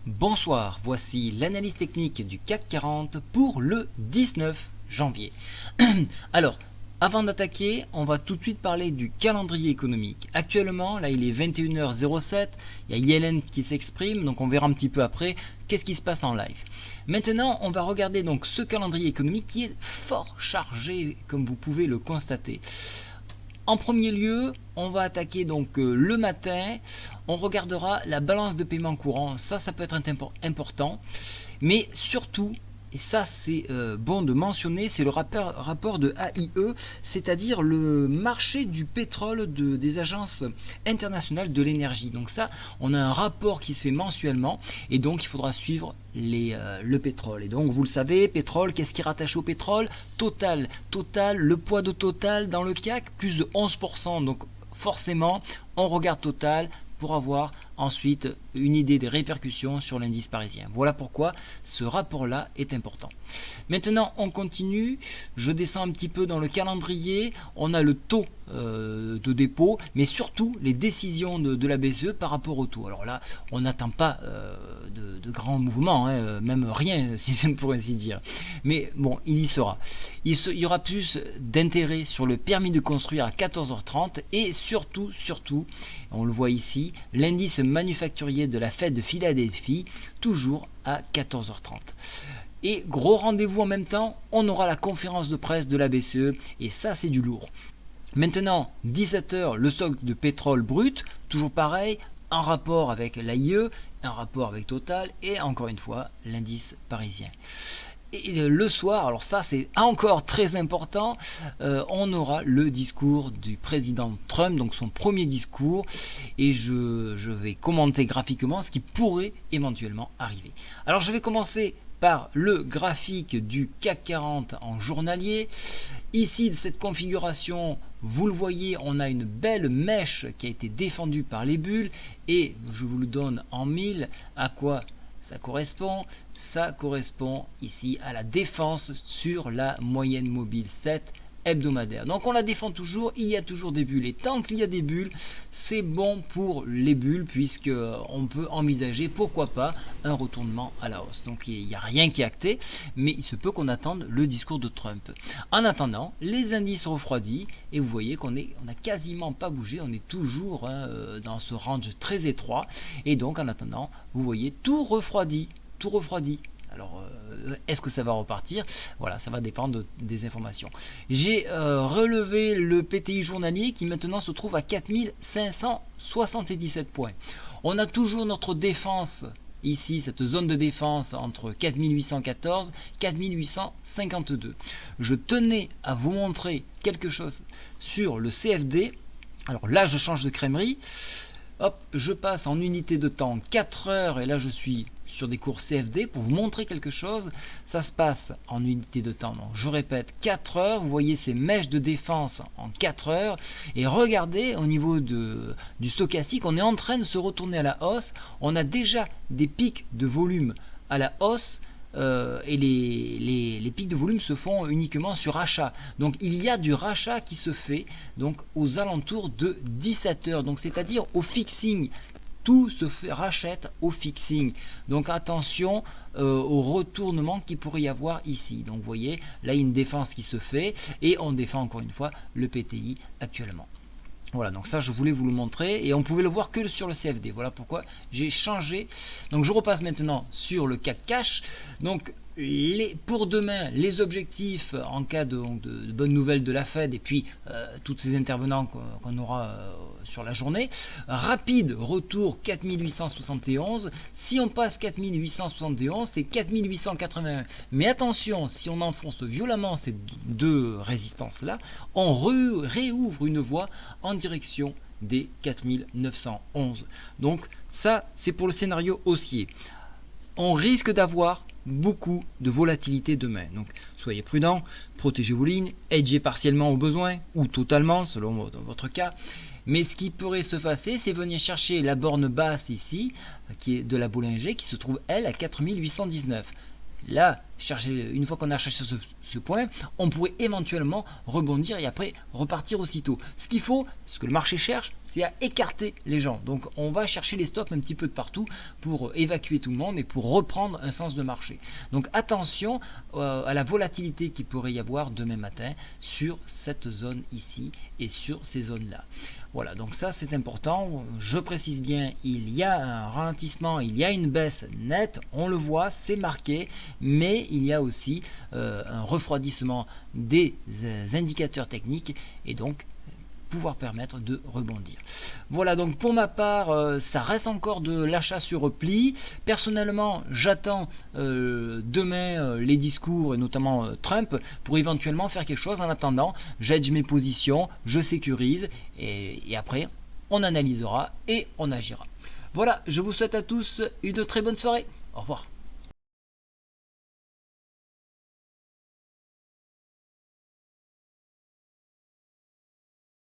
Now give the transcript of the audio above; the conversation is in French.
Bonsoir, voici l'analyse technique du CAC 40 pour le 19 janvier. Alors, avant d'attaquer, on va tout de suite parler du calendrier économique. Actuellement, là il est 21h07, il y a Yellen qui s'exprime, donc on verra un petit peu après qu'est-ce qui se passe en live. Maintenant, on va regarder donc ce calendrier économique qui est fort chargé, comme vous pouvez le constater. En premier lieu, on va attaquer donc le matin, on regardera la balance de paiement courant, ça peut être important, mais surtout, et ça c'est bon de mentionner, c'est le rapport de AIE, c'est-à-dire le marché du pétrole des agences internationales de l'énergie. Donc ça, on a un rapport qui se fait mensuellement, et donc il faudra suivre le pétrole. Et donc vous le savez, pétrole, qu'est-ce qui est rattaché au pétrole? Total, le poids de Total dans le CAC, plus de 11%, donc forcément, on regarde Total pour avoir ensuite une idée des répercussions sur l'indice parisien. Voilà pourquoi ce rapport-là est important. Maintenant, on continue. Je descends un petit peu dans le calendrier. On a le taux de dépôt, mais surtout les décisions de la BCE par rapport au taux. Alors là, on n'attend pas de grands mouvements, hein, même rien, si je ne pourrais ainsi dire. Mais bon, il y sera. Il y aura plus d'intérêt sur le permis de construire à 14h30 et surtout, on le voit ici, l'indice manufacturier de la fête de Philadelphie, toujours à 14h30. Et gros rendez-vous en même temps, on aura la conférence de presse de la BCE, et ça c'est du lourd. Maintenant, 17h, le stock de pétrole brut, toujours pareil, en rapport avec l'AIE, un rapport avec Total, et encore une fois, l'indice parisien. Et le soir, alors ça c'est encore très important, on aura le discours du président Trump, donc son premier discours, et je vais commenter graphiquement ce qui pourrait éventuellement arriver. Alors je vais commencer par le graphique du CAC 40 en journalier. Ici, de cette configuration, vous le voyez, on a une belle mèche qui a été défendue par les bulles, et je vous le donne en 1000, à quoi ça correspond ici à la défense sur la moyenne mobile 7 hebdomadaire. Donc on la défend toujours, il y a toujours des bulles, et tant qu'il y a des bulles, c'est bon pour les bulles, puisque on peut envisager, pourquoi pas, un retournement à la hausse. Donc il n'y a rien qui est acté, mais il se peut qu'on attende le discours de Trump. En attendant, les indices refroidis, et vous voyez qu'on n'a quasiment pas bougé, on est toujours dans ce range très étroit, et donc en attendant, vous voyez, tout refroidi. Alors, est-ce que ça va repartir? Voilà, ça va dépendre des informations. J'ai relevé le PTI journalier qui maintenant se trouve à 4577 points. On a toujours notre défense ici, cette zone de défense entre 4814 et 4852. Je tenais à vous montrer quelque chose sur le CFD. Alors là, je change de crèmerie. Hop, je passe en unité de temps 4 heures, et là je suis sur des cours CFD pour vous montrer quelque chose. Ça se passe en unité de temps, donc je répète, 4 heures. Vous voyez ces mèches de défense en 4 heures, et regardez au niveau du stochastique, on est en train de se retourner à la hausse. On a déjà des pics de volume à la hausse, et les pics de volume se font uniquement sur achat. Donc il y a du rachat qui se fait donc aux alentours de 17 heures, donc c'est-à-dire au fixing. Tout se rachète au fixing. Donc attention au retournement qu'il pourrait y avoir ici. Donc vous voyez, là il y a une défense qui se fait, et on défend encore une fois le PTI actuellement. Voilà, donc ça je voulais vous le montrer, et on pouvait le voir que sur le CFD. Voilà pourquoi j'ai changé. Donc je repasse maintenant sur le CAC Cash. Donc pour demain, les objectifs en cas de bonnes nouvelles de la Fed, et puis tous ces intervenants qu'on aura sur la journée. Rapide retour 4871. Si on passe 4871, c'est 4881. Mais attention, si on enfonce violemment ces deux résistances là, on réouvre une voie en direction des 4911. Donc ça, c'est pour le scénario haussier. On risque d'avoir beaucoup de volatilité demain. Donc soyez prudents, protégez vos lignes, hedgez partiellement au besoin ou totalement selon votre cas. Mais ce qui pourrait se passer, c'est venir chercher la borne basse ici, qui est de la Bollinger, qui se trouve elle à 4819. Là, une fois qu'on a cherché ce point, on pourrait éventuellement rebondir et après repartir aussitôt. Ce qu'il faut, ce que le marché cherche, c'est à écarter les gens. Donc on va chercher les stops un petit peu de partout pour évacuer tout le monde et pour reprendre un sens de marché. Donc attention à la volatilité qu'il pourrait y avoir demain matin sur cette zone ici et sur ces zones-là. Voilà, donc ça c'est important. Je précise bien, il y a un ralentissement, il y a une baisse nette, on le voit, c'est marqué, mais il y a aussi un refroidissement des indicateurs techniques et donc pouvoir permettre de rebondir. Voilà, donc pour ma part, ça reste encore de l'achat sur repli. Personnellement, j'attends demain les discours, et notamment Trump, pour éventuellement faire quelque chose. En attendant, j'edge mes positions, je sécurise, et après, on analysera et on agira. Voilà, je vous souhaite à tous une très bonne soirée. Au revoir.